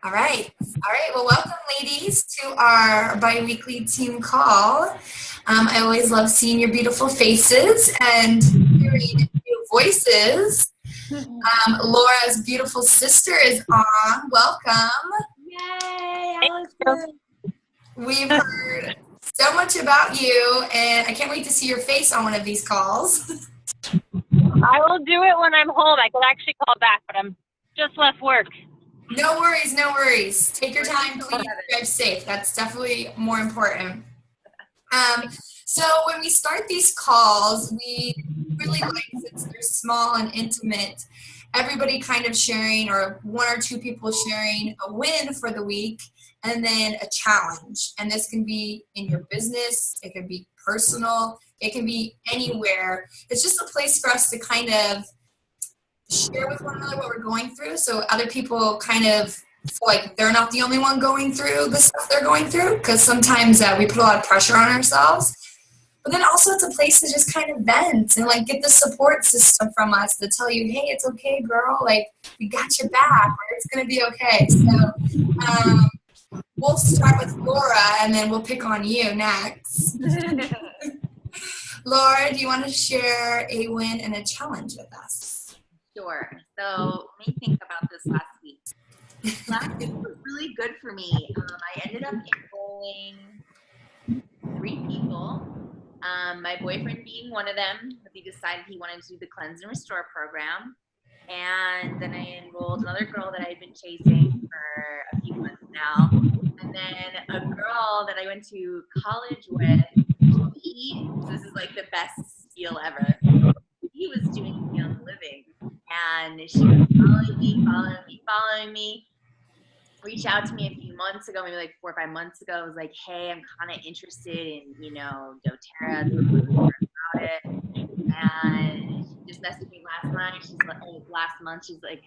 All right. All right. Well, welcome, ladies, to our bi-weekly team call. I always love seeing your beautiful faces and hearing new voices. Laura's beautiful sister is on. Welcome. Yay, Allison. We've heard so much about you, and I can't wait to see your face on one of these calls. I will do it when I'm home. I can actually call back, but I'm just left work. No worries, no worries. Take your time, please. Drive safe. That's definitely more important. So when we start these calls, we really like, since they're small and intimate, everybody kind of sharing, or one or two people sharing a win for the week and then a challenge. And this can be in your business, it can be personal, it can be anywhere. It's just a place for us to kind of share with one another what we're going through, so other people kind of feel like they're not the only one going through the stuff they're going through, because sometimes we put a lot of pressure on ourselves. But then also it's a place to just kind of vent and like get the support system from us to tell you, hey, it's okay, girl, like we got your back, or it's gonna be okay. So we'll start with Laura and then we'll pick on you next. Laura, do you want to share a win and a challenge with us? Sure. So let me think about this last week. Last week was really good for me. I ended up enrolling 3 people. My boyfriend being one of them. He decided he wanted to do the Cleanse and Restore program. And then I enrolled another girl that I'd been chasing for a few months now. And then a girl that I went to college with. This is like the best deal ever. He was doing Young Living. And she was following me. Reached out to me a few months ago, maybe like 4 or 5 months ago. I was like, hey, I'm kind of interested in, doTERRA, about it. And she just messaged me last month. She's like,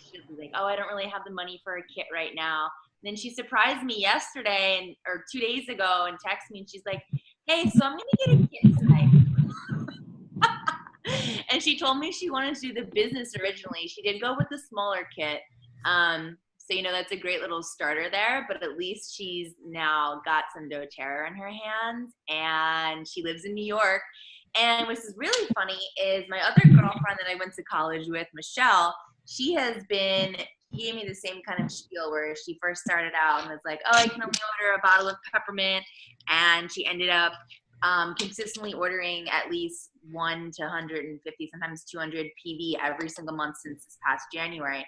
oh, I don't really have the money for a kit right now. And then she surprised me yesterday or 2 days ago and texted me, and she's like, hey, so I'm going to get a kit tonight. And she told me she wanted to do the business originally. She did go with the smaller kit. So, that's a great little starter there, but at least she's now got some doTERRA in her hands, and she lives in New York. And what's really funny is my other girlfriend that I went to college with, Michelle, she gave me the same kind of spiel where she first started out and was like, oh, I can only order a bottle of peppermint. And she ended up consistently ordering at least 1 to 150, sometimes 200 PV every single month since this past January.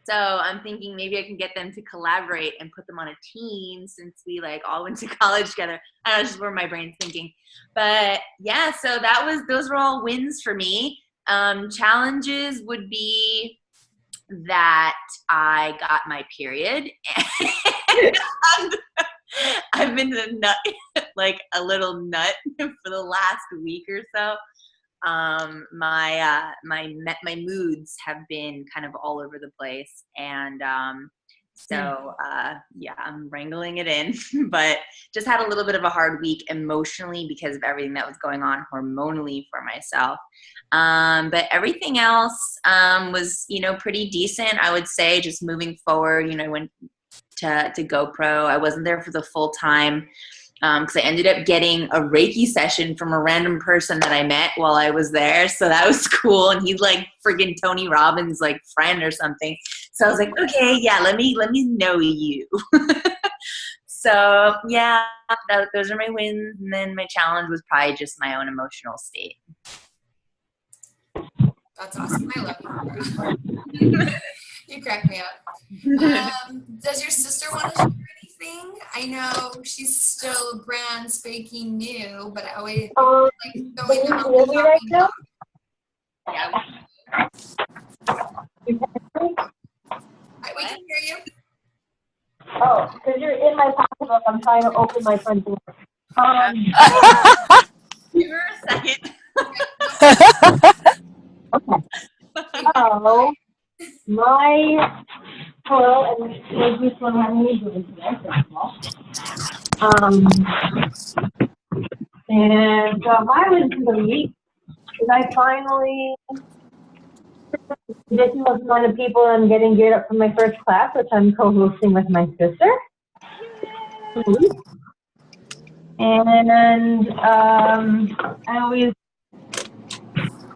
So I'm thinking maybe I can get them to collaborate and put them on a team, since we all went to college together. I don't know, it's just where my brain's thinking. But yeah, so those were all wins for me. Challenges would be that I got my period. And I've been a nut, like a little nut for the last week or so. My moods have been kind of all over the place, and I'm wrangling it in, but just had a little bit of a hard week emotionally because of everything that was going on hormonally for myself. But everything else was pretty decent, I would say. Just moving forward, I went to GoPro. I wasn't there for the full time, because I ended up getting a Reiki session from a random person that I met while I was there. So that was cool. And he's like friggin' Tony Robbins' friend or something. So I was like, okay, yeah, let me know you. So yeah, those are my wins. And then my challenge was probably just my own emotional state. That's awesome. I love you. You crack me up. Does your sister want to share anything? I know she's still brand spanking new, but I always like going to right now? Yeah. We can hear you. Oh, because you're in my pocketbook. I'm trying to open my front door. Give her a second. Okay. So, hello, and thank you for having me do this today, first of all. And my win for the week is I finally This is one of the people I'm getting geared up for my first class, which I'm co-hosting with my sister. And I always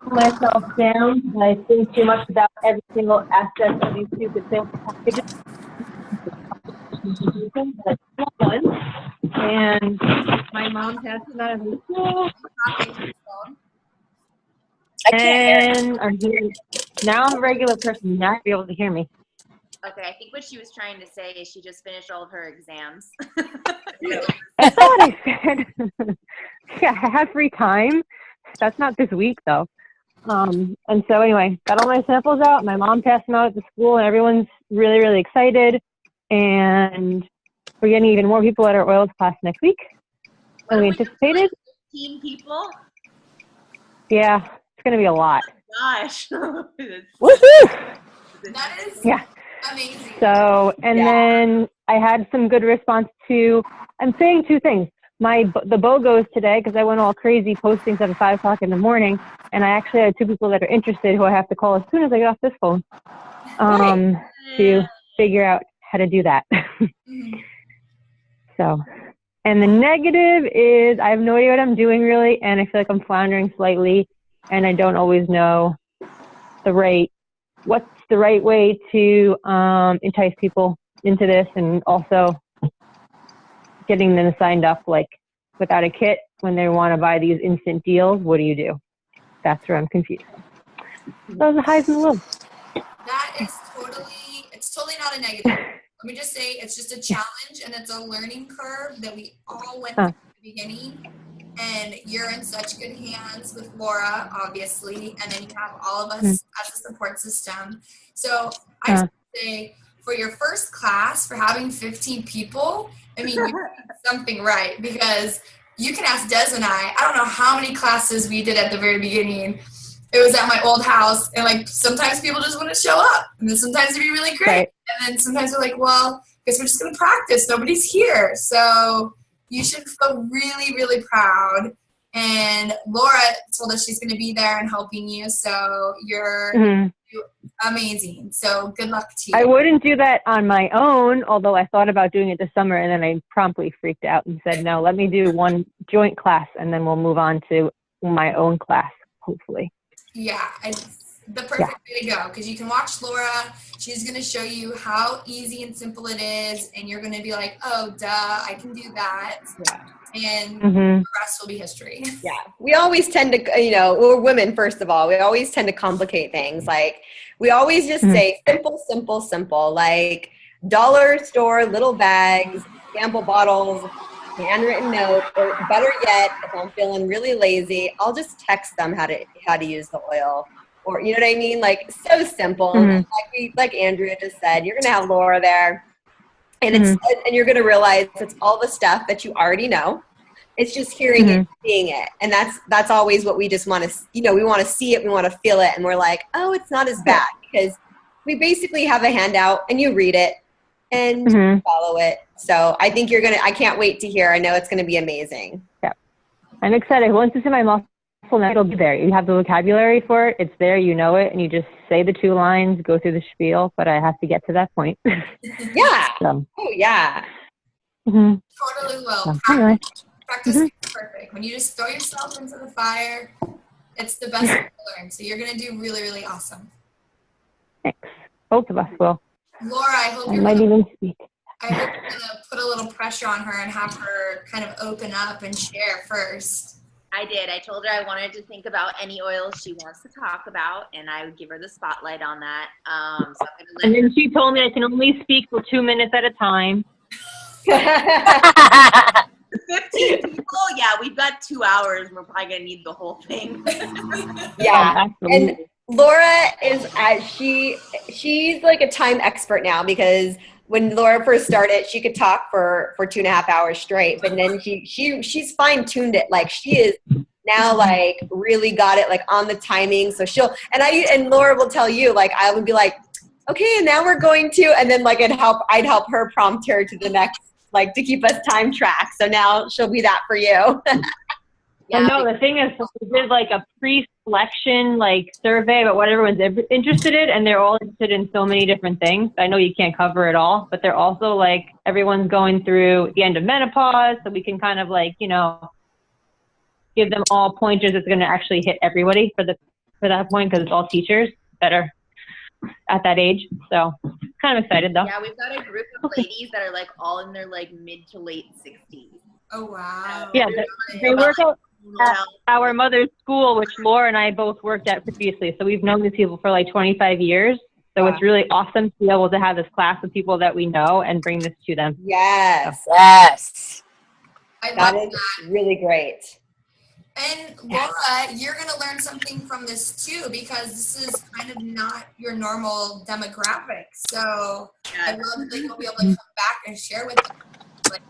calm myself down. I think too much about every single aspect of these stupid sales packages. But it's fun. And my mom passed me out of the school. And I'm here. Now I'm a regular person. Now I'll be able to hear me. Okay, I think what she was trying to say is she just finished all of her exams. That's not what I said. Yeah, I have free time. That's not this week, though. And so anyway, got all my samples out. My mom passed them out at the school, and everyone's really, really excited. And we're getting even more people at our oils class next week than we anticipated. 15 people? Yeah, it's going to be a lot. Oh gosh. Woohoo! That is amazing. So, and then I had some good response to, I'm saying two things. The BOGOs today, because I went all crazy posting at 5 o'clock in the morning, and I actually had 2 people that are interested who I have to call as soon as I get off this phone to figure out how to do that. So, and the negative is I have no idea what I'm doing really, and I feel like I'm floundering slightly, and I don't always know what's the right way to entice people into this, and also getting them signed up like without a kit when they want to buy these instant deals. What do you do? That's where I'm confused. Those are highs and lows. That is it's totally not a negative. Let me just say it's just a challenge, and it's a learning curve that we all went through at the beginning. And you're in such good hands with Laura, obviously, and then you have all of us as a support system. So I just say for your first class, for having 15 people, I mean, you did something right, because you can ask Des and I don't know how many classes we did at the very beginning. It was at my old house, and like sometimes people just want to show up, and then sometimes it'd be really great. Right. And then sometimes we're like, well, I guess we're just going to practice. Nobody's here. So you should feel really, really proud. And Laura told us she's going to be there and helping you. So you're amazing. So good luck to you. I wouldn't do that on my own, although I thought about doing it this summer, and then I promptly freaked out and said, no, let me do one joint class, and then we'll move on to my own class, hopefully. Yeah, it's the perfect way to go, because you can watch Laura. She's going to show you how easy and simple it is, and you're going to be like, oh, duh, I can do that. Yeah. And the rest will be history. Yeah, we always tend to, we're women, first of all. We always tend to complicate things. Like, we always just say simple, simple, simple. Like, dollar store, little bags, sample bottles, handwritten note, or better yet, if I'm feeling really lazy, I'll just text them how to use the oil, or you know what I mean? Like, so simple. Like Andrea just said, you're gonna have Laura there, and and you're gonna realize it's all the stuff that you already know. It's just hearing it, seeing it, and that's always what we just want to. We want to see it, we want to feel it, and we're like, oh, it's not as bad, because we basically have a handout, and you read it and follow it. So I think I can't wait to hear. I know it's going to be amazing. Yeah. I'm excited. Once it's in my muscle, it'll be there. You have the vocabulary for it. It's there. You know it. And you just say the 2 lines, go through the spiel. But I have to get to that point. Yeah. Oh, yeah. Totally will. Anyway. Practice is perfect. When you just throw yourself into the fire, it's the best way to learn. So you're going to do really, really awesome. Thanks. Both of us will. Laura, I hope you're going to put a little pressure on her and have her kind of open up and share first. I did. I told her I wanted to think about any oils she wants to talk about, and I would give her the spotlight on that. So and then she told me I can only speak for 2 minutes at a time. 15 people? Yeah, we've got 2 hours. We're probably going to need the whole thing. Yeah. And Laura is, she's like a time expert now, because when Laura first started, she could talk for 2.5 hours straight, but then she's fine-tuned it. Like, she is now like really got it like on the timing. So and Laura will tell you, like, I would be like, okay, and now we're going to, and then like I'd help her prompt her to the next, like, to keep us time track. So now she'll be that for you. Yeah, no, the thing is, we did like a pre-selection like survey about what everyone's interested in, and they're all interested in so many different things. I know you can't cover it all, but they're also like everyone's going through the end of menopause, so we can kind of like, you know, give them all pointers that's going to actually hit everybody for that point, because it's all teachers that are at that age. So kind of excited though. Yeah, we've got a group of ladies that are like all in their like mid to late 60s. Oh, wow. Yeah, they work at our mother's school, which Laura and I both worked at previously. So we've known these people for like 25 years. So It's really awesome to be able to have this class of people that we know and bring this to them. Yes. So. Yes. That is really great. And Laura, you're going to learn something from this too, because this is kind of not your normal demographic. So I love that you'll be able to come back and share with them. Like,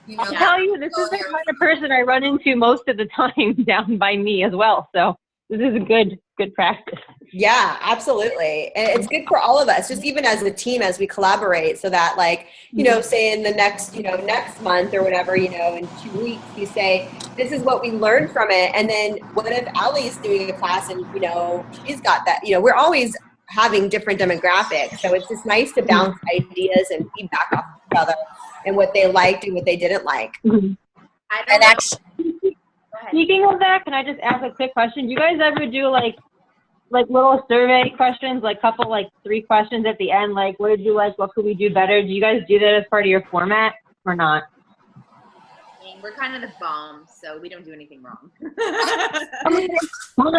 you know, I'll tell you, this is the kind of person I run into most of the time down by me as well. So this is a good practice. Yeah, absolutely. And it's good for all of us, just even as a team, as we collaborate, so that like, you know, say in the next, you know, next month or whatever, you know, in 2 weeks, you say, this is what we learned from it. And then what if Allie's doing a class and, you know, she's got that, you know, we're always having different demographics. So it's just nice to bounce ideas and feedback off each other and what they liked and what they didn't like. Mm-hmm. And actually, speaking of that, can I just ask a quick question? Do you guys ever do like little survey questions, like couple, like 3 questions at the end, like what did you like, what could we do better? Do you guys do that as part of your format or not? We're kind of the bomb, so we don't do anything wrong.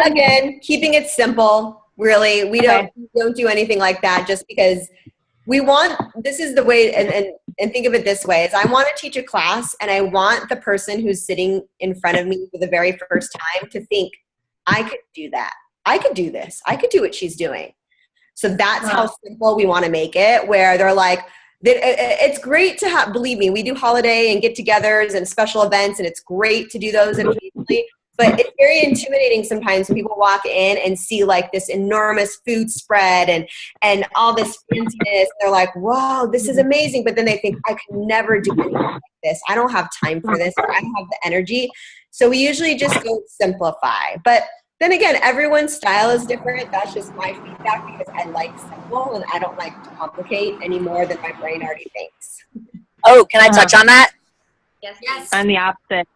Again, keeping it simple, really. We don't do anything like that just because we want, this is the way, and think of it this way, is I want to teach a class and I want the person who's sitting in front of me for the very first time to think, I could do that. I could do this. I could do what she's doing. So that's how simple we want to make it, where they're like, it's great to have, believe me, we do holiday and get-togethers and special events, and it's great to do those occasionally, but it's very intimidating sometimes when people walk in and see like this enormous food spread and all this fanciness. They're like, wow, this is amazing. But then they think, I could never do anything like this. I don't have time for this. Or I don't have the energy. So we usually just go simplify. But then again, everyone's style is different. That's just my feedback, because I like simple and I don't like to complicate any more than my brain already thinks. Oh, can I touch on that? Yes. I'm the opposite.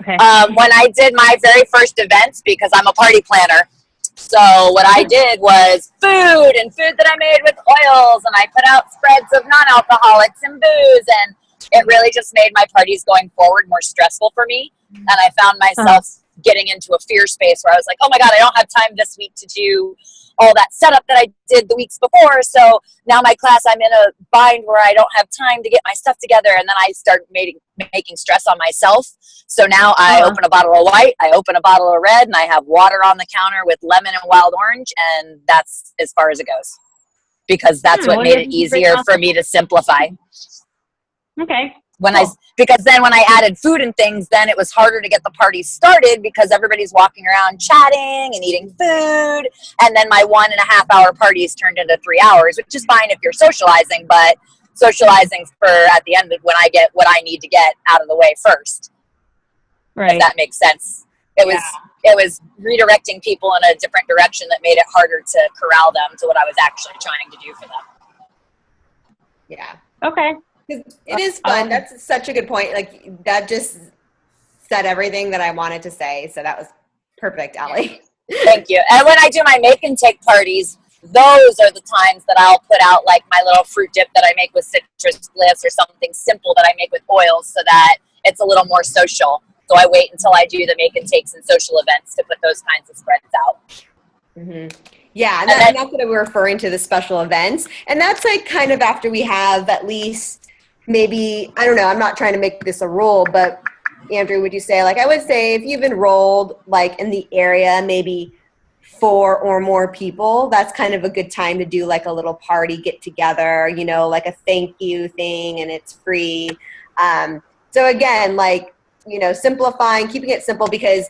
Okay. When I did my very first events, because I'm a party planner, so what I did was food that I made with oils, and I put out spreads of non-alcoholics and booze, and it really just made my parties going forward more stressful for me. And I found myself getting into a fear space where I was like, oh my God, I don't have time this week to do all that setup that I did the weeks before. So now my class, I'm in a bind where I don't have time to get my stuff together. And then I start making stress on myself. So now I open a bottle of white, I open a bottle of red, and I have water on the counter with lemon and wild orange. And that's as far as it goes, because that's what made it easier for me to simplify. Okay. Because then when I added food and things, then it was harder to get the party started, because everybody's walking around chatting and eating food. And then my 1.5 hour parties turned into 3 hours, which is fine if you're socializing, but socializing for at the end of when I get what I need to get out of the way first. Right. If that makes sense. It was redirecting people in a different direction that made it harder to corral them to what I was actually trying to do for them. Yeah. Okay. It is fun. That's such a good point. Like, that just said everything that I wanted to say. So that was perfect, Allie. Thank you. And when I do my make and take parties, those are the times that I'll put out like my little fruit dip that I make with citrus bliss, or something simple that I make with oils, so that it's a little more social. So I wait until I do the make and takes and social events to put those kinds of spreads out. Mm-hmm. Yeah, and that's what we're referring to, the special events. And that's like kind of after we have at least maybe, I don't know, I'm not trying to make this a rule, but Andrew, would you say, like, I would say if you've enrolled like in the area, maybe 4 or more people, that's kind of a good time to do like a little party get together, you know, like a thank you thing, and it's free. So again, like, you know, simplifying, keeping it simple, because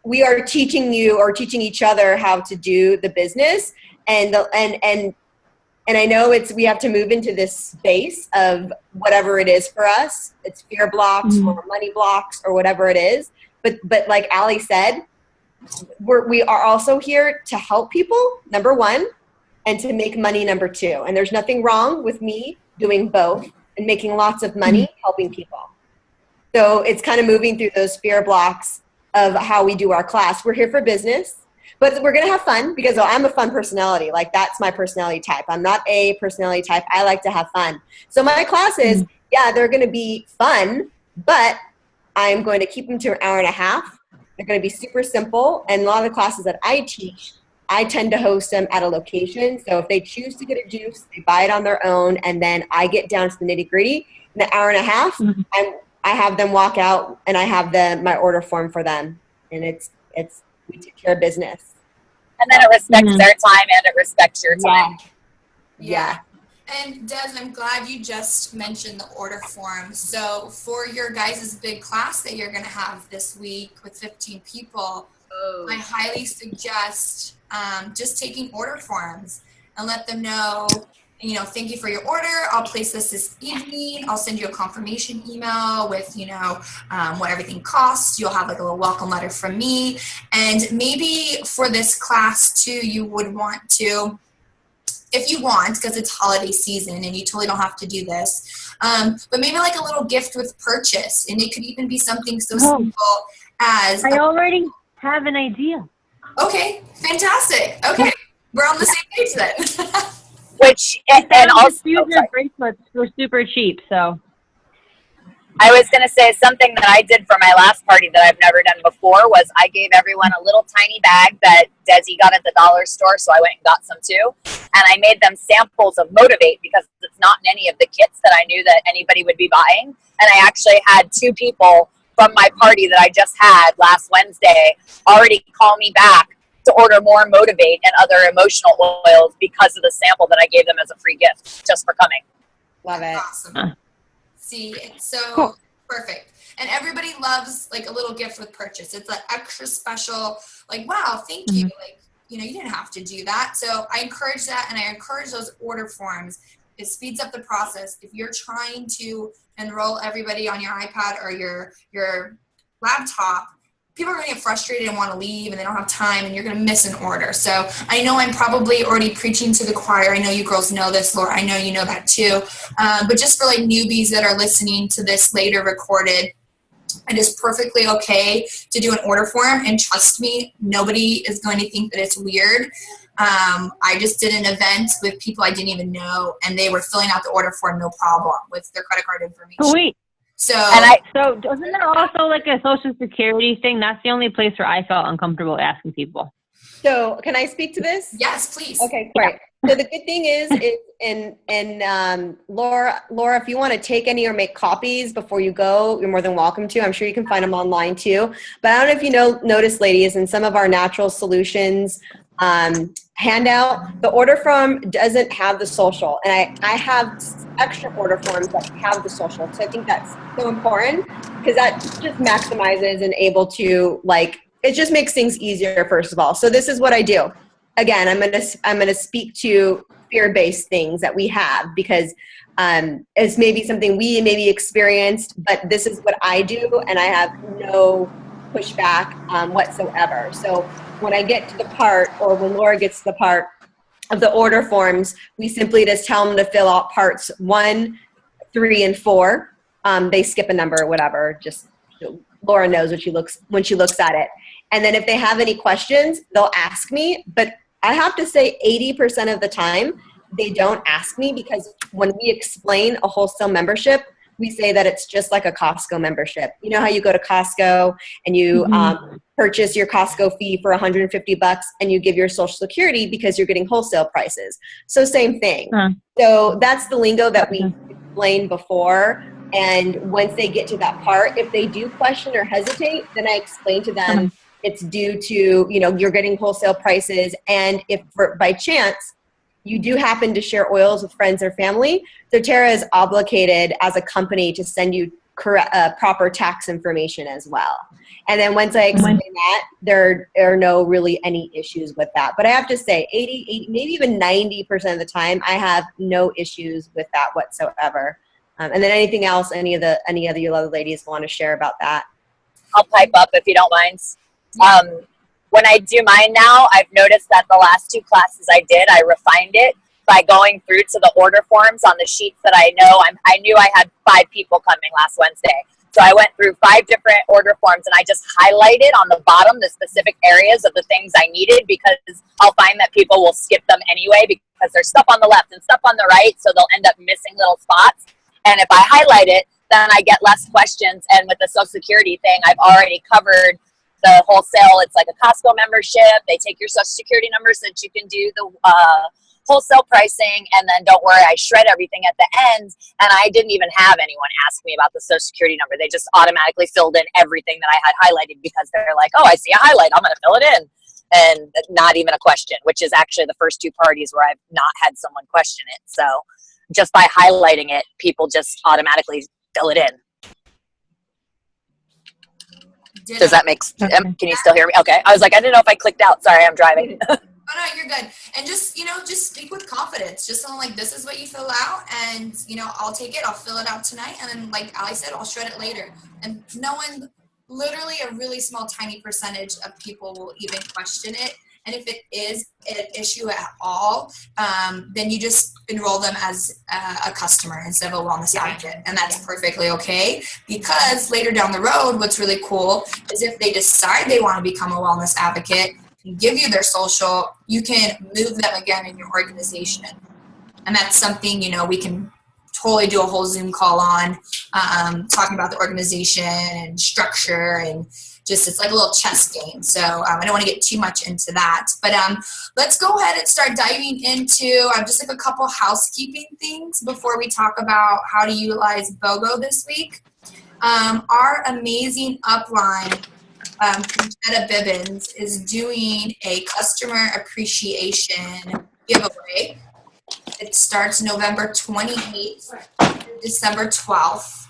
we are teaching you or teaching each other how to do the business. And I know we have to move into this space of whatever it is for us. It's fear blocks or money blocks or whatever it is. But like Allie said, we are also here to help people, number one, and to make money, number two. And there's nothing wrong with me doing both and making lots of money helping people. So it's kind of moving through those fear blocks of how we do our class. We're here for business, but we're going to have fun because I'm a fun personality. Like, that's my personality type. I'm not a personality type. I like to have fun. So my classes, yeah, they're going to be fun, but I'm going to keep them to an hour and a half. They're going to be super simple. And a lot of the classes that I teach, I tend to host them at a location. So if they choose to get a juice, they buy it on their own. And then I get down to the nitty gritty. In the hour and a half, I have them walk out and I have my order form for them. And we take care of business. And then it respects their time and it respects your time. Yeah. And Des, I'm glad you just mentioned the order form. So for your guys' big class that you're going to have this week with 15 people, I highly suggest just taking order forms and let them know, thank you for your order. I'll place this evening. I'll send you a confirmation email with, what everything costs. You'll have like a little welcome letter from me. And maybe for this class too, you would want to, if you want, because it's holiday season and you totally don't have to do this, but maybe like a little gift with purchase. And it could even be something so simple as... I already have an idea. Okay, fantastic. Okay, we're on the same page then. Which, and also... Fusion bracelets were super cheap, so... I was going to say something that I did for my last party that I've never done before was I gave everyone a little tiny bag that Desi got at the dollar store, so I went and got some too. And I made them samples of Motivate because it's not in any of the kits that I knew that anybody would be buying. And I actually had 2 people from my party that I just had last Wednesday already call me back to order more Motivate and other emotional oils because of the sample that I gave them as a free gift just for coming. Love it. Awesome. See, it's so perfect. And everybody loves like a little gift with purchase. It's like extra special, like, wow, thank you. Like, you didn't have to do that. So I encourage that. And I encourage those order forms. It speeds up the process. If you're trying to enroll everybody on your iPad or your laptop, people are going to get frustrated and want to leave and they don't have time and you're going to miss an order. So I know I'm probably already preaching to the choir. I know you girls know this, Laura. I know you know that too. But just for like newbies that are listening to this later recorded, it is perfectly okay to do an order form. And trust me, nobody is going to think that it's weird. I just did an event with people I didn't even know and they were filling out the order form no problem with their credit card information. Sweet. So doesn't that also like a Social Security thing? That's the only place where I felt uncomfortable asking people. So can I speak to this? Yes, please. Okay, great. So the good thing is Laura, if you want to take any or make copies before you go, you're more than welcome to. I'm sure you can find them online too. But I don't know if you notice, ladies, in some of our natural solutions handout, the order form doesn't have the social. And I have extra order forms that have the social. So I think that's so important because that just maximizes and able to it just makes things easier, first of all. So this is what I do. Again, I'm gonna speak to fear-based things that we have because it's maybe something we maybe experienced, but this is what I do and I have no pushback whatsoever. So when I get to the part, or when Laura gets to the part of the order forms, we simply just tell them to fill out parts 1, 3, and 4. They skip a number or whatever. Just Laura knows when she looks at it. And then if they have any questions, they'll ask me. But I have to say 80% of the time, they don't ask me because when we explain a wholesale membership, we say that it's just like a Costco membership. You know how you go to Costco and you purchase your Costco fee for $150 and you give your Social Security because you're getting wholesale prices. So same thing. So that's the lingo that we explained before. And once they get to that part, if they do question or hesitate, then I explain to them it's due to, you're getting wholesale prices. And if by chance, you do happen to share oils with friends or family, doTERRA is obligated as a company to send you proper tax information as well. And then once I explain that, there are no really any issues with that. But I have to say 80, maybe even 90% of the time, I have no issues with that whatsoever. And then anything else, any other you other ladies want to share about that? I'll pipe up if you don't mind. When I do mine now, I've noticed that the last 2 classes I did, I refined it by going through to the order forms on the sheets that I knew I had 5 people coming last Wednesday. So I went through 5 different order forms and I just highlighted on the bottom the specific areas of the things I needed, because I'll find that people will skip them anyway because there's stuff on the left and stuff on the right. So they'll end up missing little spots. And if I highlight it, then I get less questions. And with the Social Security thing, I've already covered the wholesale. It's like a Costco membership. They take your Social Security number so that you can do the wholesale pricing, and then don't worry, I shred everything at the end. And I didn't even have anyone ask me about the Social Security number. They just automatically filled in everything that I had highlighted because they're like, oh, I see a highlight, I'm going to fill it in. And not even a question, which is actually the first 2 parties where I've not had someone question it. So just by highlighting it, people just automatically fill it in. Does that make sense? Can you still hear me? Okay. I was like, I didn't know if I clicked out. Sorry, I'm driving. Oh, no, you're good. And just, just speak with confidence. Just sound like, this is what you fill out, and, I'll take it. I'll fill it out tonight. And then, like Ali said, I'll shred it later. And no one, literally a really small, tiny percentage of people will even question it. And if it is an issue at all, then you just enroll them as a customer instead of a wellness advocate. And that's perfectly okay, because later down the road, what's really cool is if they decide they want to become a wellness advocate, give you their social, you can move them again in your organization. And that's something, we can totally do a whole Zoom call on, talking about the organization and structure, and just, it's like a little chess game. So I don't want to get too much into that, but let's go ahead and start diving into just like a couple housekeeping things before we talk about how to utilize BOGO this week. Our amazing upline, Conchetta Bibbins, is doing a customer appreciation giveaway. It starts November 28th through December 12th.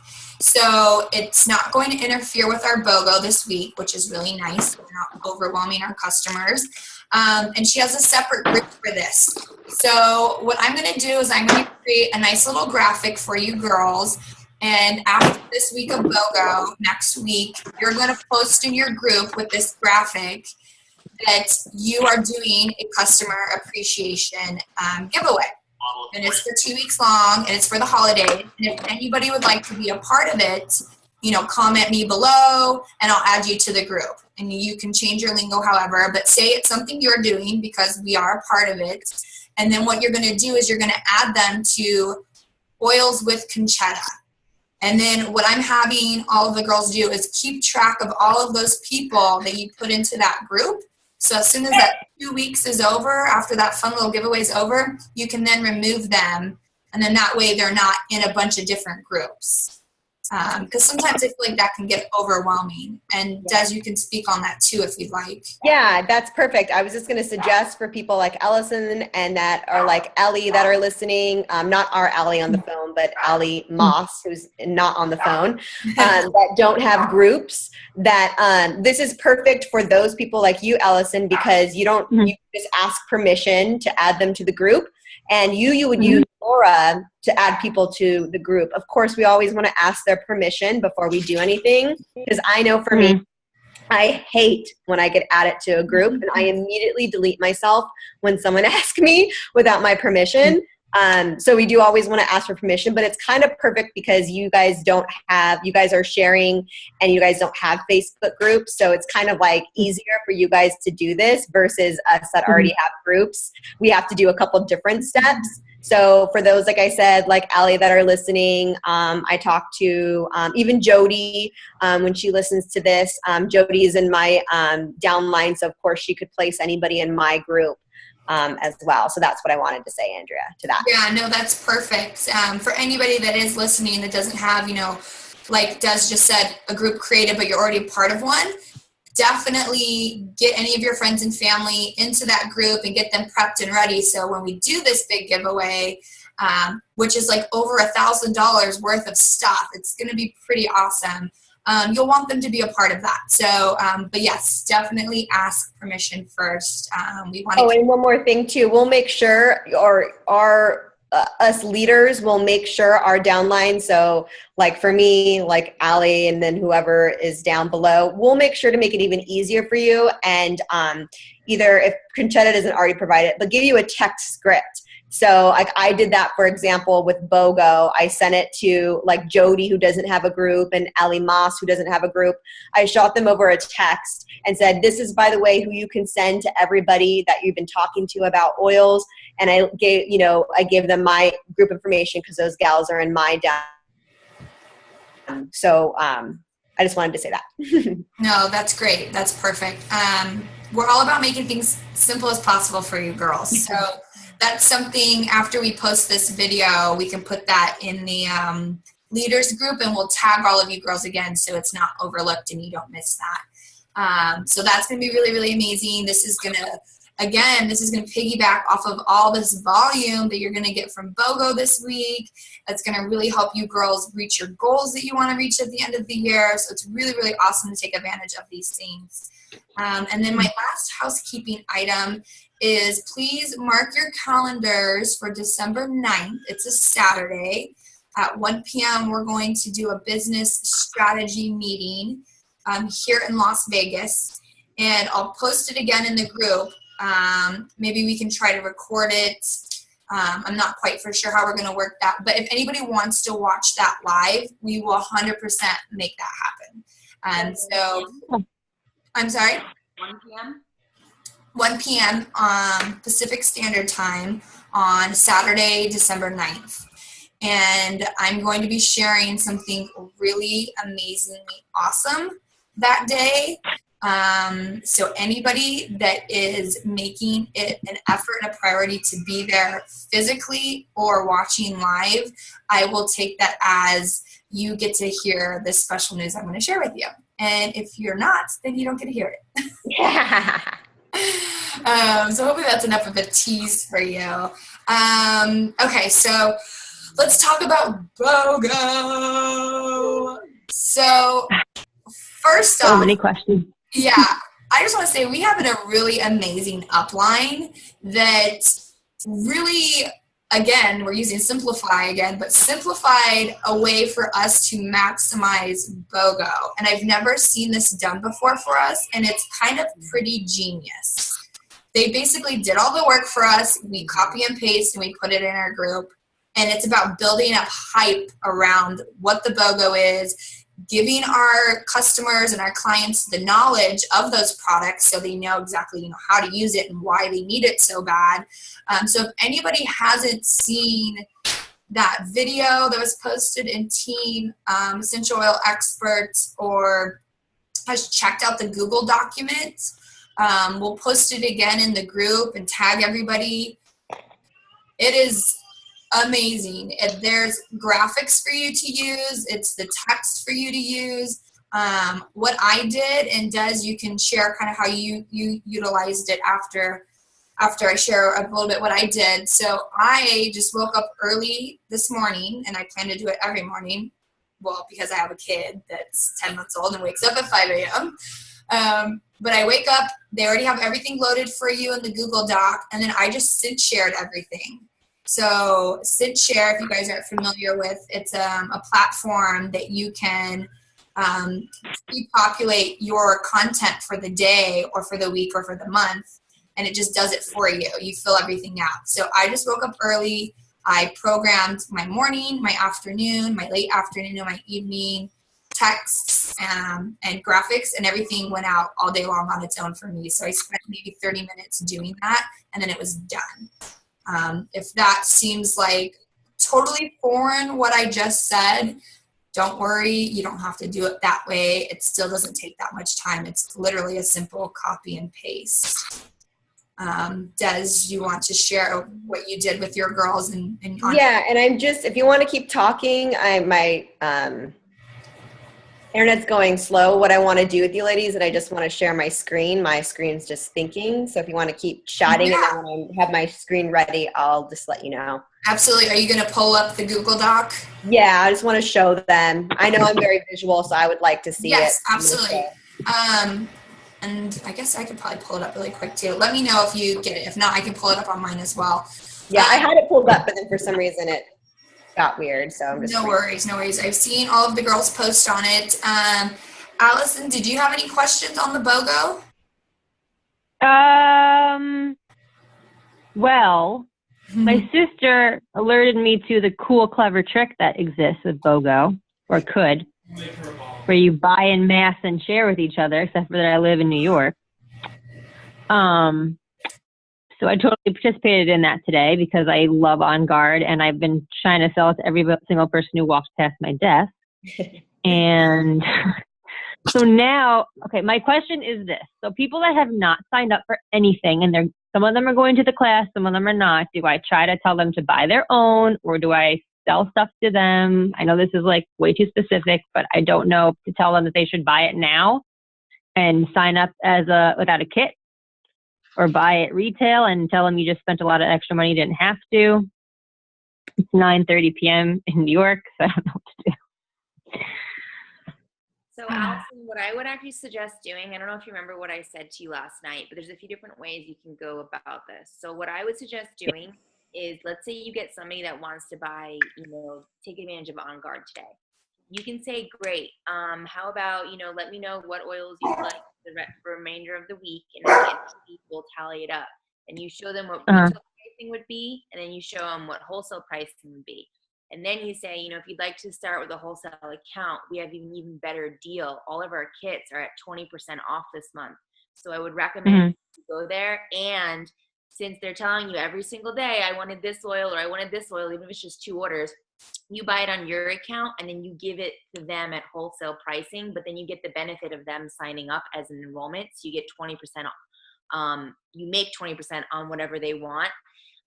So it's not going to interfere with our BOGO this week, which is really nice. We're not overwhelming our customers. And she has a separate group for this. So what I'm going to do is I'm going to create a nice little graphic for you girls. And after this week of BOGO, next week, you're going to post in your group with this graphic that you are doing a customer appreciation giveaway. And it's for 2 weeks long, and it's for the holidays. And if anybody would like to be a part of it, comment me below, and I'll add you to the group. And you can change your lingo however, but say it's something you're doing because we are a part of it. And then what you're going to do is you're going to add them to Oils with Conchetta. And then what I'm having all of the girls do is keep track of all of those people that you put into that group. So as soon as that 2 weeks is over, after that fun little giveaway is over, you can then remove them. And then that way they're not in a bunch of different groups. Because sometimes I feel like that can get overwhelming. And Des, you can speak on that too if you'd like. Yeah, that's perfect. I was just going to suggest for people like Ellison and that are like Ellie that are listening, not our Ellie on the phone, but Ellie Moss, who's not on the phone, that don't have groups, that this is perfect for those people like you, Ellison, because you just ask permission to add them to the group. And you would use Laura to add people to the group. Of course, we always want to ask their permission before we do anything, because I know for me, I hate when I get added to a group, and I immediately delete myself when someone asks me without my permission. So we do always want to ask for permission, but it's kind of perfect because you guys are sharing and you guys don't have Facebook groups. So it's kind of like easier for you guys to do this versus us that already have groups. We have to do a couple different steps. So for those, like I said, like Allie that are listening, I talked to even Jody when she listens to this. Jody is in my downline, so of course she could place anybody in my group as well. So that's what I wanted to say, Andrea, to that. Yeah, no, that's perfect. For anybody that is listening that doesn't have, like Des just said, a group created, but you're already a part of one, definitely get any of your friends and family into that group and get them prepped and ready. So when we do this big giveaway, which is like over $1,000 worth of stuff, it's going to be pretty awesome. You'll want them to be a part of that. So, but yes, definitely ask permission first. We want to. And one more thing too. We'll make sure our us leaders will make sure our downline, so like for me, like Allie, and then whoever is down below, we'll make sure to make it even easier for you. And either if Conchetta doesn't already provide it, but give you a text script. So like I did that, for example, with BOGO. I sent it to like Jody, who doesn't have a group, and Ellie Moss, who doesn't have a group. I shot them over a text and said, this is, by the way, who you can send to everybody that you've been talking to about oils. And I gave them my group information because those gals are in my down. So I just wanted to say that. No, that's great. That's perfect. We're all about making things simple as possible for you girls. So that's something, after we post this video, we can put that in the leaders group, and we'll tag all of you girls again so it's not overlooked and you don't miss that. So that's going to be really, really amazing. This is going to piggyback off of all this volume that you're going to get from BOGO this week. That's going to really help you girls reach your goals that you want to reach at the end of the year. So it's really, really awesome to take advantage of these things. And then my last housekeeping item is, please mark your calendars for December 9th. It's a Saturday. At 1 p.m. we're going to do a business strategy meeting here in Las Vegas. And I'll post it again in the group. Maybe we can try to record it. I'm not quite for sure how we're going to work that. But if anybody wants to watch that live, we will 100% make that happen. And so, I'm sorry? 1 p.m.? 1 p.m. Pacific Standard Time on Saturday, December 9th. And I'm going to be sharing something really amazingly awesome that day. So anybody that is making it an effort and a priority to be there physically or watching live, I will take that as you get to hear this special news I'm going to share with you. And if you're not, then you don't get to hear it. Yeah. So hopefully that's enough of a tease for you. Okay, so let's talk about BOGO. So first off, so many questions. Yeah, I just want to say we have a really amazing upline that really, again, we're using Simplify again, but simplified a way for us to maximize BOGO. And I've never seen this done before for us, and it's kind of pretty genius. They basically did all the work for us. We copy and paste, and we put it in our group. And it's about building up hype around what the BOGO is, giving our customers and our clients the knowledge of those products so they know exactly how to use it and why they need it so bad. So if anybody hasn't seen that video that was posted in Team Essential Oil Experts, or has checked out the Google document, we'll post it again in the group and tag everybody. It is amazing. There's graphics for you to use. It's the text for you to use. What I did, and Des, you can share kind of how you utilized it after I share a little bit what I did. So I just woke up early this morning, and I plan to do it every morning. Well, because I have a kid that's 10 months old and wakes up at 5 a.m. But I wake up, they already have everything loaded for you in the Google Doc, and then I just shared everything. So SidShare, if you guys aren't familiar with, it's a platform that you can repopulate your content for the day or for the week or for the month, and it just does it for you. You fill everything out. So I just woke up early. I programmed my morning, my afternoon, my late afternoon, and my evening texts and graphics, and everything went out all day long on its own for me. So I spent maybe 30 minutes doing that, and then it was done. If that seems like totally foreign what I just said, don't worry, you don't have to do it that way. It still doesn't take that much time. It's literally a simple copy and paste. Des, you want to share what you did with your girls? Yeah, and I'm just, if you want to keep talking, my internet's going slow. What I want to do with you ladies, and I just want to share my screen. My screen's just thinking. So if you want to keep chatting, and then when I have my screen ready, I'll just let you know. Absolutely. Are you going to pull up the Google Doc? Yeah, I just want to show them. I know I'm very visual, so I would like to see it. Yes, absolutely. And I guess I could probably pull it up really quick too. Let me know if you get it. If not, I can pull it up on mine as well. Yeah, I had it pulled up, but then for some reason it got weird. So I'm just no worries. I've seen all of the girls post on it. Allison, did you have any questions on the BOGO? Well, my sister alerted me to the cool, clever trick that exists with BOGO, or could, where you buy in mass and share with each other, except for that I live in New York. So I totally participated in that today because I love On Guard, and I've been trying to sell it to every single person who walks past my desk. And so now, okay, my question is this. So people that have not signed up for anything, and some of them are going to the class, some of them are not, do I try to tell them to buy their own, or do I sell stuff to them? I know this is like way too specific, but I don't know to tell them that they should buy it now and sign up without a kit, or buy it retail and tell them you just spent a lot of extra money, you didn't have to. It's 9:30 p.m. in New York, so I don't know what to do. So Allison, what I would actually suggest doing, I don't know if you remember what I said to you last night, but there's a few different ways you can go about this. So what I would suggest doing is, let's say you get somebody that wants to buy, take advantage of On Guard today. You can say, great, how about, let me know what oils you'd like the remainder of the week, and at the end of the week, we'll tally it up. And you show them what retail pricing would be, and then you show them what wholesale pricing would be. And then you say, if you'd like to start with a wholesale account, we have an even better deal. All of our kits are at 20% off this month. So I would recommend you go there. And since they're telling you every single day, I wanted this oil or I wanted this oil, even if it's just 2 orders, you buy it on your account and then you give it to them at wholesale pricing, but then you get the benefit of them signing up as an enrollment. So you get 20% off. You make 20% on whatever they want.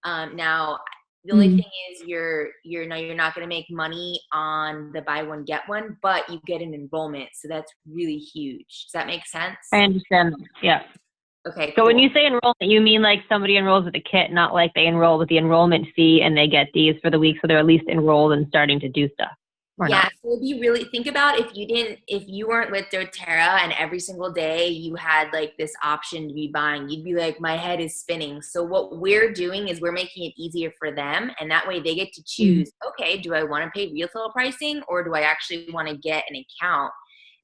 Now, the only thing is you're not going to make money on the buy one, get one, but you get an enrollment. So that's really huge. Does that make sense? I understand. Yeah. Okay. So when you say enrollment, you mean like somebody enrolls with a kit, not like they enroll with the enrollment fee and they get these for the week. So they're at least enrolled and starting to do stuff. Yeah, so if you really think about if you weren't with doTERRA and every single day you had like this option to be buying, you'd be like, my head is spinning. So what we're doing is we're making it easier for them, and that way they get to choose, okay, do I want to pay retail pricing or do I actually want to get an account?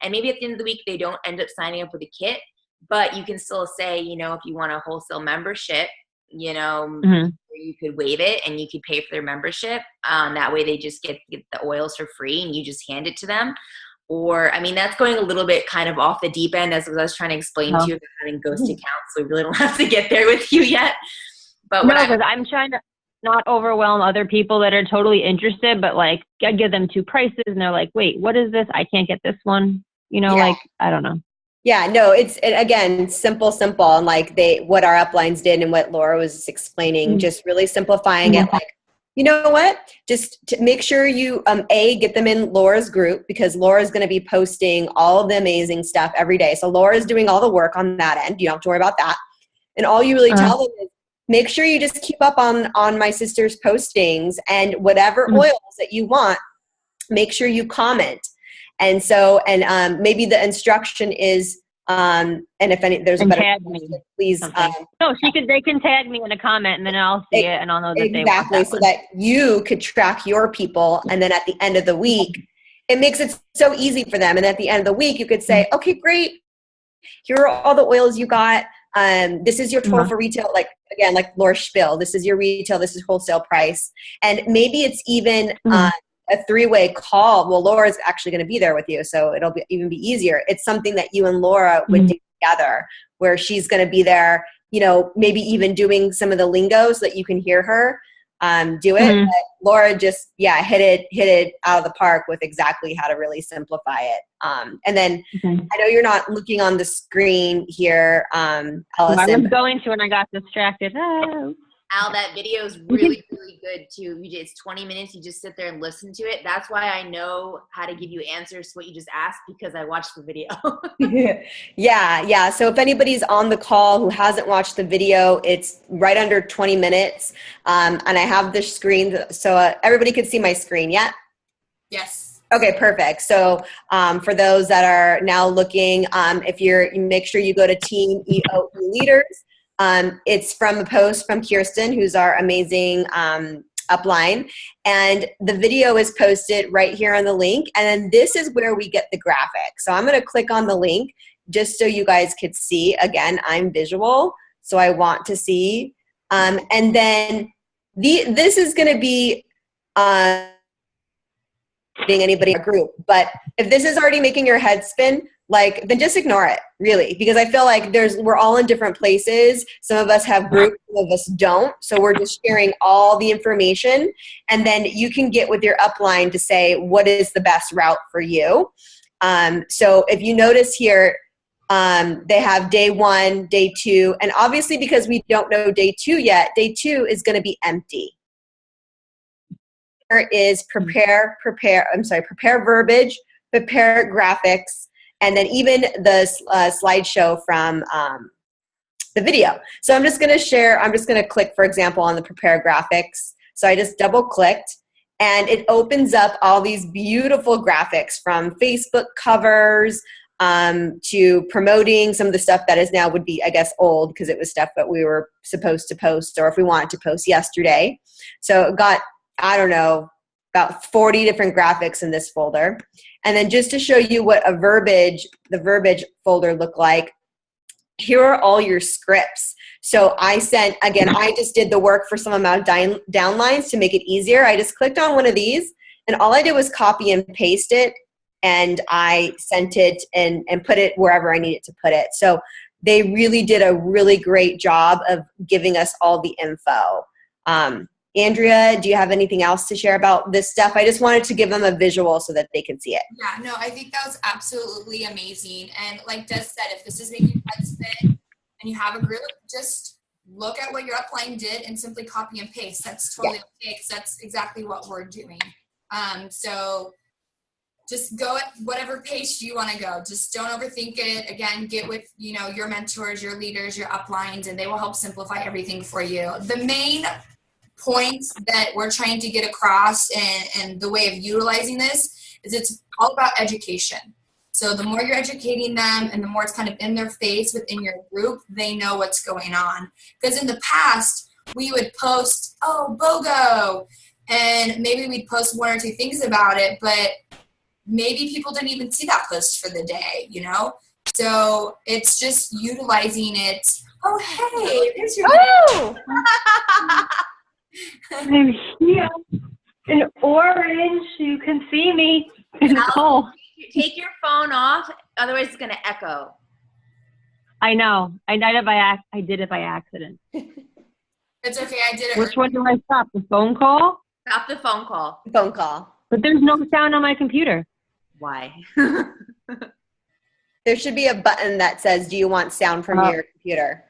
And maybe at the end of the week they don't end up signing up with a kit, but you can still say, if you want a wholesale membership, you could waive it and you could pay for their membership. That way they just get the oils for free and you just hand it to them. Or, that's going a little bit kind of off the deep end, as I was trying to explain to you about having ghost accounts. So we really don't have to get there with you yet. But because I'm trying to not overwhelm other people that are totally interested, but like I give them 2 prices and they're like, wait, what is this? I can't get this one. Like, I don't know. Yeah, no, it's again, simple, and like what our uplines did and what Laura was explaining, just really simplifying it. Like, you know what? Just to make sure you, get them in Laura's group, because Laura's going to be posting all of the amazing stuff every day. So Laura's doing all the work on that end. You don't have to worry about that. And all you really tell them is make sure you just keep up on my sister's postings, and whatever oils that you want, make sure you comment. And so, maybe the instruction is, and if there's a better, tag me, please. They can tag me in a comment, and then I'll see it, and I'll know that they want that so that you could track your people, and then at the end of the week, it makes it so easy for them. And at the end of the week, you could say, okay, great, here are all the oils you got. This is your total for retail. Like Laura Spiel, this is your retail, this is wholesale price, and maybe it's even. A 3-way call. Well, Laura's actually going to be there with you, so it'll even be easier. It's something that you and Laura would do together, where she's going to be there, maybe even doing some of the lingo so that you can hear her do it. But Laura just, hit it out of the park with exactly how to really simplify it. And then I know you're not looking on the screen here, Allison. I was going to, and I got distracted. Oh. Al, that video is really, really good too. It's 20 minutes. You just sit there and listen to it. That's why I know how to give you answers to what you just asked, because I watched the video. Yeah. So if anybody's on the call who hasn't watched the video, it's right under 20 minutes. And I have the screen so everybody can see my screen. Yeah? Yes. Okay, perfect. So for those that are now looking, if you make sure you go to Team EOE Leaders. It's from a post from Kirsten, who's our amazing upline. And the video is posted right here on the link. And then this is where we get the graphic. So I'm going to click on the link just so you guys could see. Again, I'm visual, so I want to see. And then this is going to be anybody in our group. But if this is already making your head spin, like, then just ignore it, really, because I feel like we're all in different places. Some of us have groups, some of us don't. So we're just sharing all the information, and then you can get with your upline to say what is the best route for you. So if you notice here, they have day 1, day 2, and obviously because we don't know day 2 yet, day 2 is going to be empty. There is prepare verbiage, prepare graphics, and then even the slideshow from the video. So I'm just going to share, I'm just going to click, for example, on the prepare graphics. So I just double clicked, and it opens up all these beautiful graphics from Facebook covers to promoting some of the stuff that is now would be, I guess, old, because it was stuff that we were supposed to post, or if we wanted to post yesterday. So it got, I don't know, about 40 different graphics in this folder. And then just to show you what the verbiage folder looked like, here are all your scripts. So I sent, again, I just did the work for some amount of downlines to make it easier. I just clicked on one of these, and all I did was copy and paste it, and I sent it and put it wherever I needed to put it. So they really did a really great job of giving us all the info. Andrea, do you have anything else to share about this stuff? I just wanted to give them a visual so that they can see it. Yeah, no, I think that was absolutely amazing. And like Des said, if this is making your head spin and you have a group, just look at what your upline did and simply copy and paste. That's totally okay, because that's exactly what we're doing. So just go at whatever pace you want to go. Just don't overthink it. Again, get with, your mentors, your leaders, your uplines, and they will help simplify everything for you. The main points that we're trying to get across and the way of utilizing this is it's all about education. So the more you're educating them and the more it's kind of in their face within your group, they know what's going on. Because in the past, we would post, oh, BOGO, and maybe we'd post 1 or 2 things about it, but maybe people didn't even see that post for the day, So it's just utilizing it. Oh, hey, there's your Oh! I'm here in orange. You can see me in the cold. Take your phone off, otherwise it's going to echo. I know. I did it by accident. It's okay. I did it. Which one do I stop? The phone call? Stop the phone call. Phone call. But there's no sound on my computer. Why? There should be a button that says, do you want sound from your computer?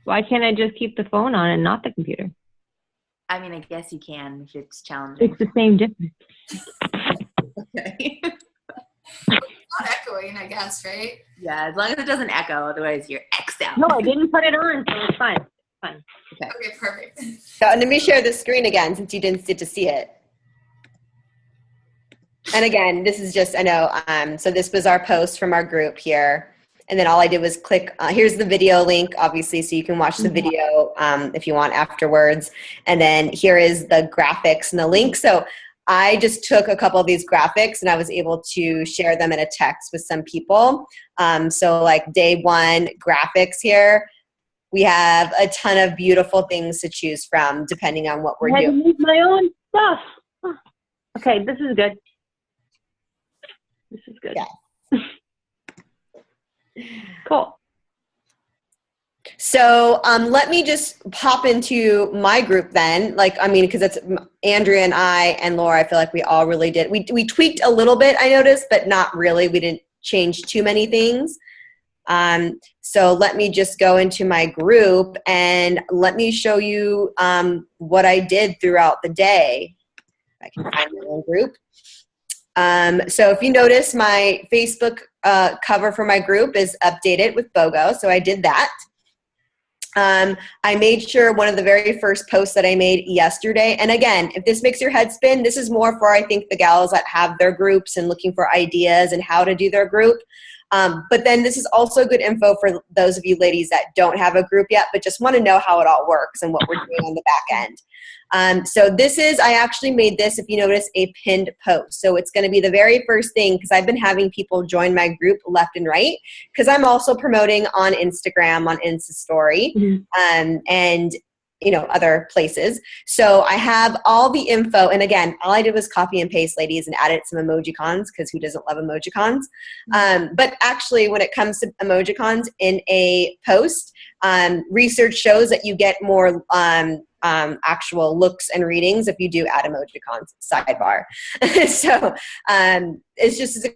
Why can't I just keep the phone on and not the computer? I mean, I guess you can if it's challenging. It's the same difference. Okay. It's not echoing, I guess, right? Yeah, as long as it doesn't echo, otherwise you're X'd out. No, I didn't put it on, so it's fine. Fine. Okay, perfect. So let me share the screen again since you didn't get to see it. And again, this is just, I know, so this was our post from our group here. And then all I did was click, here's the video link, obviously, so you can watch the video if you want afterwards. And then here is the graphics and the link. So I just took a couple of these graphics and I was able to share them in a text with some people. So like day 1 graphics here, we have a ton of beautiful things to choose from depending on what we're doing. I had to make my own stuff. Okay, this is good. This is good. Yeah. Cool. So let me just pop into my group then. Because it's Andrea and I and Laura, I feel like we all really did. We tweaked a little bit, I noticed, but not really. We didn't change too many things. So let me just go into my group and let me show you what I did throughout the day. If I can find my own group. So if you notice, my Facebook cover for my group is updated with BOGO, so I did that. I made sure one of the very first posts that I made yesterday, and again, if this makes your head spin, this is more for, I think, the gals that have their groups and looking for ideas and how to do their group. But then this is also good info for those of you ladies that don't have a group yet, but just want to know how it all works and what we're doing on the back end. So this is, I actually made this, if you notice, a pinned post. So it's going to be the very first thing, because I've been having people join my group left and right, because I'm also promoting on Instagram, on Insta Story, and other places. So I have all the info. And again, all I did was copy and paste, ladies, and added some emojicons, because who doesn't love emojicons? But actually, when it comes to emojicons in a post, research shows that you get more actual looks and readings if you do add emojicons, sidebar. So it's just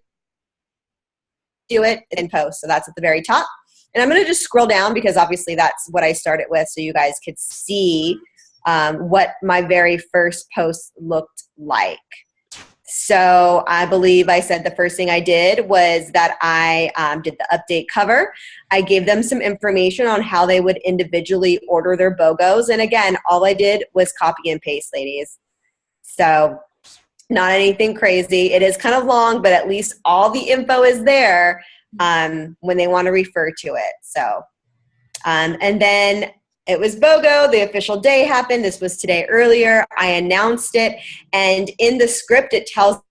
do it in post. So that's at the very top. And I'm going to just scroll down, because obviously that's what I started with, so you guys could see what my very first post looked like. So I believe I said the first thing I did was that I did the update cover. I gave them some information on how they would individually order their BOGOs. And again, all I did was copy and paste, ladies. So not anything crazy. It is kind of long, but at least all the info is there when they want to refer to it. So, and then it was BOGO. The official day happened. This was today earlier. I announced it. And in the script, it tells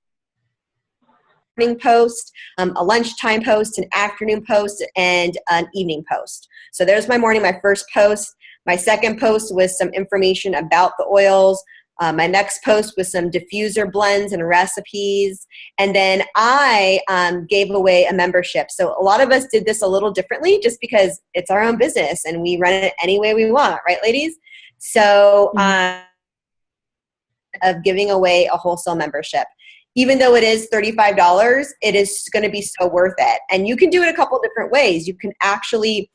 morning post, a lunchtime post, an afternoon post, and an evening post. So there's my morning, my first post. My second post was some information about the oils. My next post was some diffuser blends and recipes. And then I gave away a membership. So a lot of us did this a little differently, just because it's our own business and we run it any way we want, right, ladies? So of giving away a wholesale membership. Even though it is $35, it is going to be so worth it. And you can do it a couple different ways. You can actually,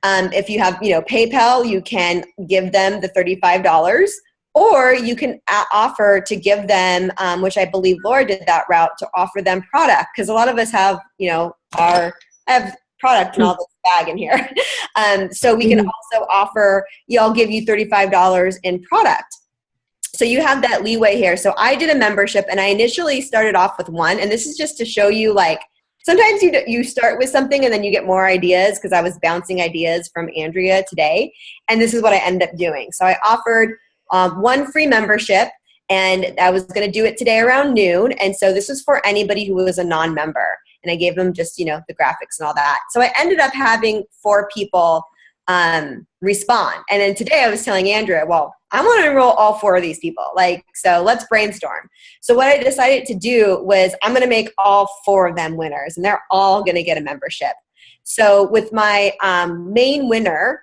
if you have, PayPal, you can give them the $35. Or you can offer to give them, which I believe Laura did that route, to offer them product. Because a lot of us have, have product and all this bag in here. So we can also offer, I'll give you $35 in product. So you have that leeway here. So I did a membership, and I initially started off with one. And this is just to show you, like, sometimes you start with something and then you get more ideas, because I was bouncing ideas from Andrea today. And this is what I ended up doing. So I offered one free membership, and I was going to do it today around noon. And so this was for anybody who was a non-member, and I gave them just, the graphics and all that. So I ended up having 4 people respond. And then today I was telling Andrea, well, I want to enroll all 4 of these people. So let's brainstorm. So what I decided to do was I'm going to make all 4 of them winners, and they're all going to get a membership. So with my main winner,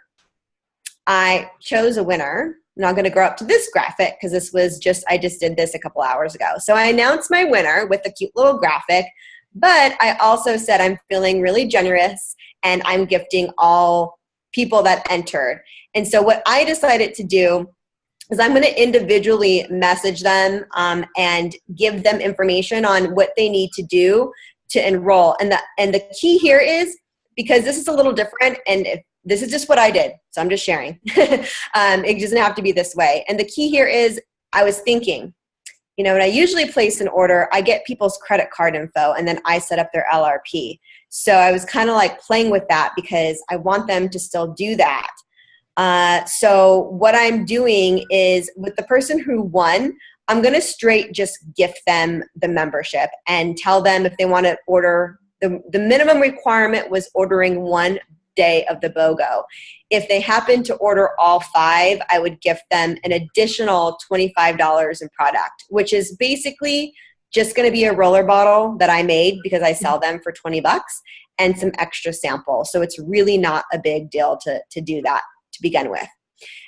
I chose a winner. I'm not going to go up to this graphic, because I just did this a couple hours ago. So I announced my winner with a cute little graphic, but I also said I'm feeling really generous, and I'm gifting all people that entered. And so what I decided to do is I'm going to individually message them and give them information on what they need to do to enroll. And the key here is, because this is a little different, and this is just what I did, so I'm just sharing. It doesn't have to be this way. And the key here is, I was thinking, when I usually place an order, I get people's credit card info, and then I set up their LRP. So I was kind of like playing with that, because I want them to still do that. So what I'm doing is, with the person who won, I'm going to straight just gift them the membership and tell them if they want to order. The minimum requirement was ordering 1 day of the BOGO. If they happen to order all 5, I would gift them an additional $25 in product, which is basically just going to be a roller bottle that I made, because I sell them for $20, and some extra samples. So it's really not a big deal to do that to begin with.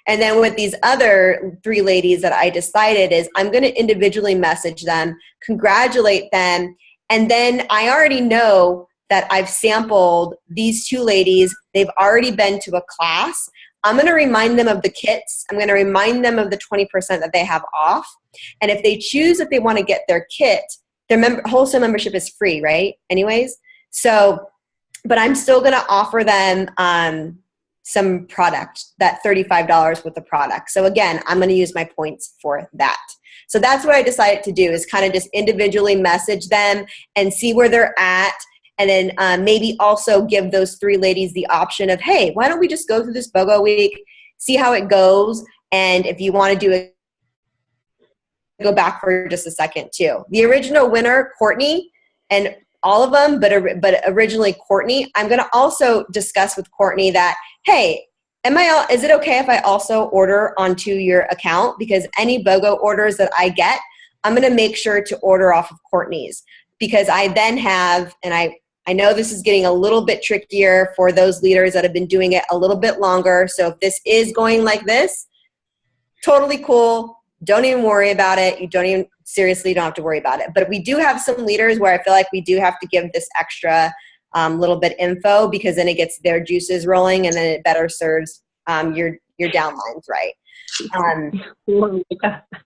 And then with these other 3 ladies that I decided is, I'm going to individually message them, congratulate them, and then I already know that I've sampled these 2 ladies. They've already been to a class. I'm going to remind them of the kits. I'm going to remind them of the 20% that they have off. And if they choose that they want to get their kit, their wholesale membership is free, right? Anyways. So, but I'm still going to offer them some product, that $35 with the product. So again, I'm going to use my points for that. So that's what I decided to do, is kind of just individually message them and see where they're at. And then maybe also give those 3 ladies the option of, hey, why don't we just go through this BOGO week, see how it goes, and if you want to do it, go back for just a second too. The original winner, Courtney, and all of them, but originally Courtney, I'm going to also discuss with Courtney that, hey, is it okay if I also order onto your account? Because any BOGO orders that I get, I'm going to make sure to order off of Courtney's, because I then have, and I know this is getting a little bit trickier for those leaders that have been doing it a little bit longer. So if this is going like this, totally cool. Don't even worry about it. You don't have to worry about it. But we do have some leaders where I feel like we do have to give this extra little bit info, because then it gets their juices rolling, and then it better serves your downlines, right?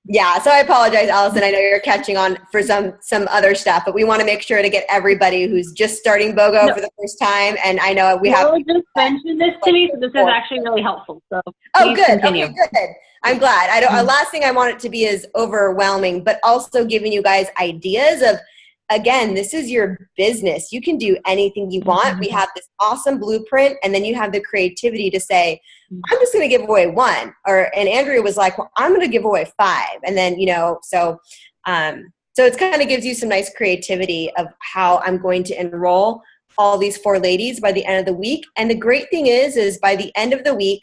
Yeah, so I apologize, Allison. I know you're catching on for some other stuff, but we want to make sure to get everybody who's just starting BOGO for the first time. And I know we have just mentioned this to me, so this is actually really helpful. So good. Continue. Okay, good. I'm glad. Last thing I want it to be is overwhelming, but also giving you guys ideas of, again, this is your business. You can do anything you want. We have this awesome blueprint, and then you have the creativity to say, I'm just going to give away 1. And Andrea was like, well, I'm going to give away 5. And then, so it kind of gives you some nice creativity of how I'm going to enroll all these 4 ladies by the end of the week. And the great thing is by the end of the week,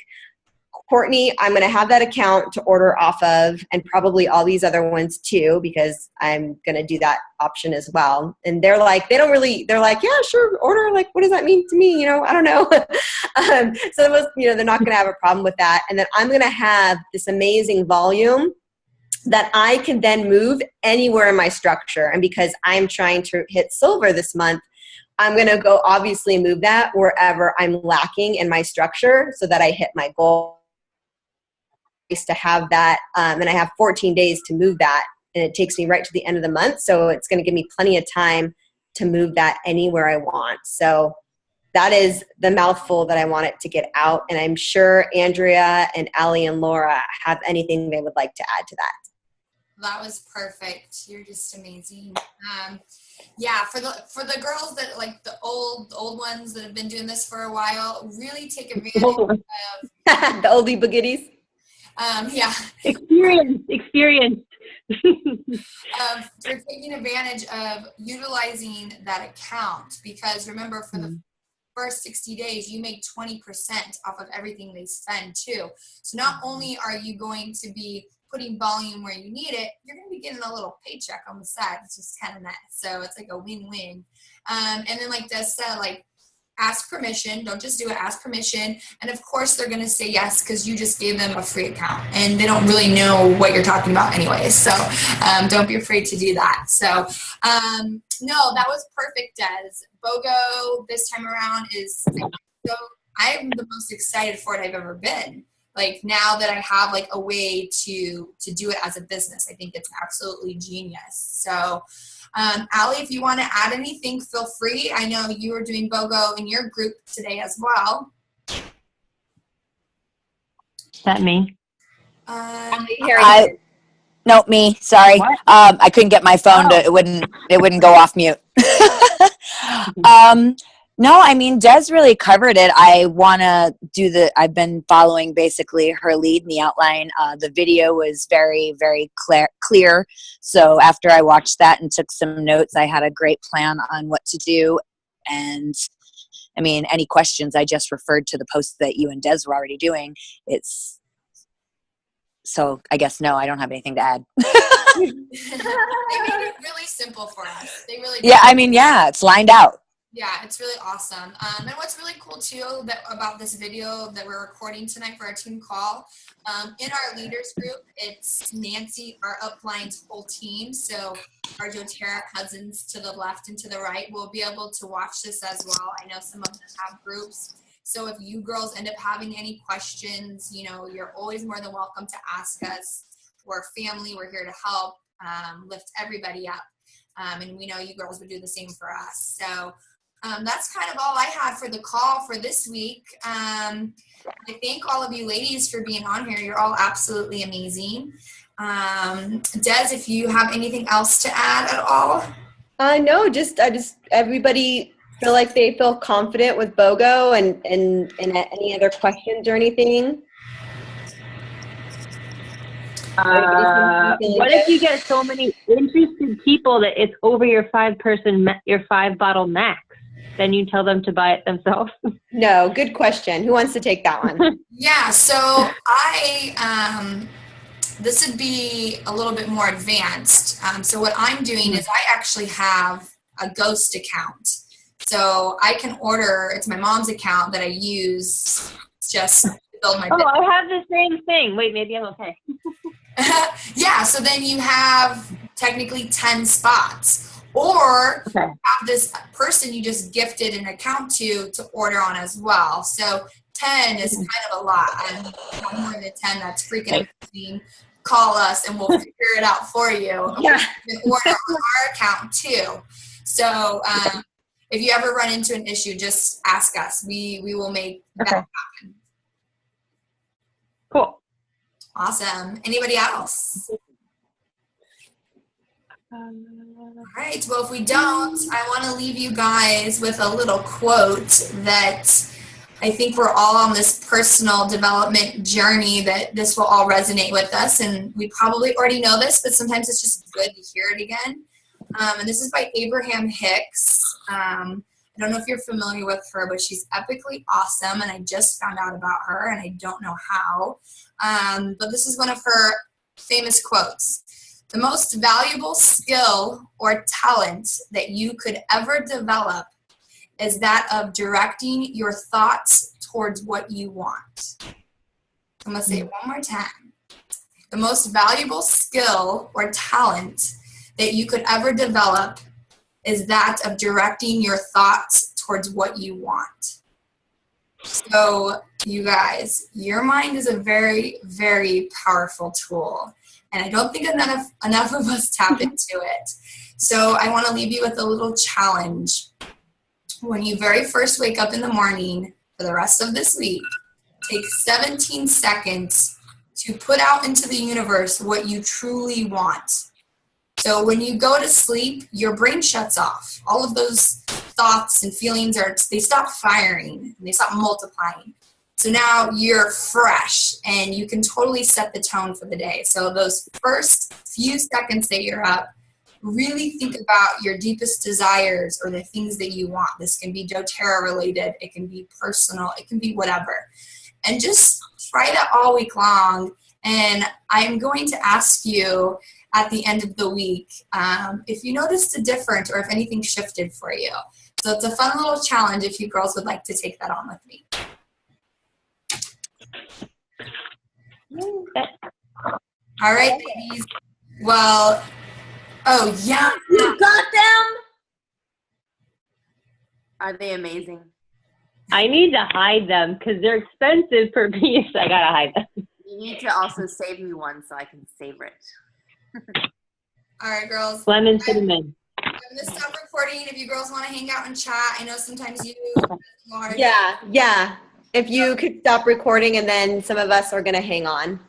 Courtney, I'm going to have that account to order off of, and probably all these other ones too, because I'm going to do that option as well. And they're like, yeah, sure, order. Like, what does that mean to me? I don't know. So they're not going to have a problem with that. And then I'm going to have this amazing volume that I can then move anywhere in my structure. And because I'm trying to hit silver this month, I'm going to go obviously move that wherever I'm lacking in my structure so that I hit my goal. To have that, and I have 14 days to move that, and it takes me right to the end of the month, so it's going to give me plenty of time to move that anywhere I want. So that is the mouthful that I want it to get out, and I'm sure Andrea and Allie and Laura have anything they would like to add to that. That was perfect. You're just amazing. Yeah, for the girls that like the old ones that have been doing this for a while, really take advantage of the oldie boogies. Yeah. Experience. For taking advantage of utilizing that account, because remember, for the first 60 days, you make 20% off of everything they spend too. So not only are you going to be putting volume where you need it, you're going to be getting a little paycheck on the side. It's just kind of nice. So it's like a win-win. And then like Des said, like, ask permission. Don't just do it. Ask permission. And of course, they're going to say yes because you just gave them a free account and they don't really know what you're talking about anyways. So don't be afraid to do that. So no, that was perfect, Des. BOGO this time around is so I'm the most excited for it I've ever been. Like now that I have like a way to do it as a business, I think it's absolutely genius. So Allie, if you want to add anything, feel free. I know you were doing BOGO in your group today as well. Is that me? No, me. Sorry. I couldn't get my phone to. It wouldn't go off mute. No, I mean, Des really covered it. I want to do I've been following basically her lead in the outline. The video was very, very clear. So after I watched that and took some notes, I had a great plan on what to do. And I mean, any questions, I just referred to the post that you and Des were already doing. So I guess, no, I don't have anything to add. They made it really simple for us. They really did. Yeah, I mean, yeah, it's lined out. Yeah, it's really awesome. And what's really cool too about this video that we're recording tonight for our team call, in our leaders group, it's Nancy, our upline's whole team. So our doTERRA cousins to the left and to the right will be able to watch this as well. I know some of them have groups. So if you girls end up having any questions, you're always more than welcome to ask us. We're family. We're here to help lift everybody up. And we know you girls would do the same for us. So that's kind of all I had for the call for this week. I thank all of you ladies for being on here. You're all absolutely amazing. Des, if you have anything else to add at all? No, just everybody feel like they feel confident with BOGO and any other questions or anything? What if you get so many interested people that it's over your 5-bottle max? Then you tell them to buy it themselves. No, good question. Who wants to take that one? Yeah, so this would be a little bit more advanced. So what I'm doing is I actually have a ghost account. So I can order, it's my mom's account that I use just to build my business. I have the same thing. Wait, maybe I'm okay. Yeah, so then you have technically 10 spots. Or have this person you just gifted an account to order on as well. So 10 is kind of a lot. And more than 10, that's freaking amazing. Call us and we'll figure it out for you. Yeah. You can order on our account too. So if you ever run into an issue, just ask us. We will make that happen. Cool. Awesome. Anybody else? All right. Well, if we don't, I want to leave you guys with a little quote that I think we're all on this personal development journey, that this will all resonate with us. And we probably already know this, but sometimes it's just good to hear it again. And this is by Abraham Hicks. I don't know if you're familiar with her, but she's epically awesome. And I just found out about her and I don't know how. But this is one of her famous quotes. The most valuable skill or talent that you could ever develop is that of directing your thoughts towards what you want. I'm going to say it one more time. The most valuable skill or talent that you could ever develop is that of directing your thoughts towards what you want. So, you guys, your mind is a very, very powerful tool. And I don't think enough of us tap into it. So I want to leave you with a little challenge. When you very first wake up in the morning for the rest of this week, take 17 seconds to put out into the universe what you truly want. So when you go to sleep, your brain shuts off. All of those thoughts and feelings, they stop firing, and they stop multiplying. So now you're fresh and you can totally set the tone for the day. So those first few seconds that you're up, really think about your deepest desires or the things that you want. This can be doTERRA related. It can be personal. It can be whatever. And just try that all week long. And I'm going to ask you at the end of the week if you noticed a difference or if anything shifted for you. So it's a fun little challenge if you girls would like to take that on with me. All right, ladies. Well, oh yeah. You got them? Are they amazing? I need to hide them because they're expensive per piece. I gotta hide them. You need to also save me one so I can savor it. All right, girls. Lemon cinnamon. I'm gonna stop recording. If you girls want to hang out and chat, I know sometimes you. Yeah. If you could stop recording, and then some of us are gonna hang on.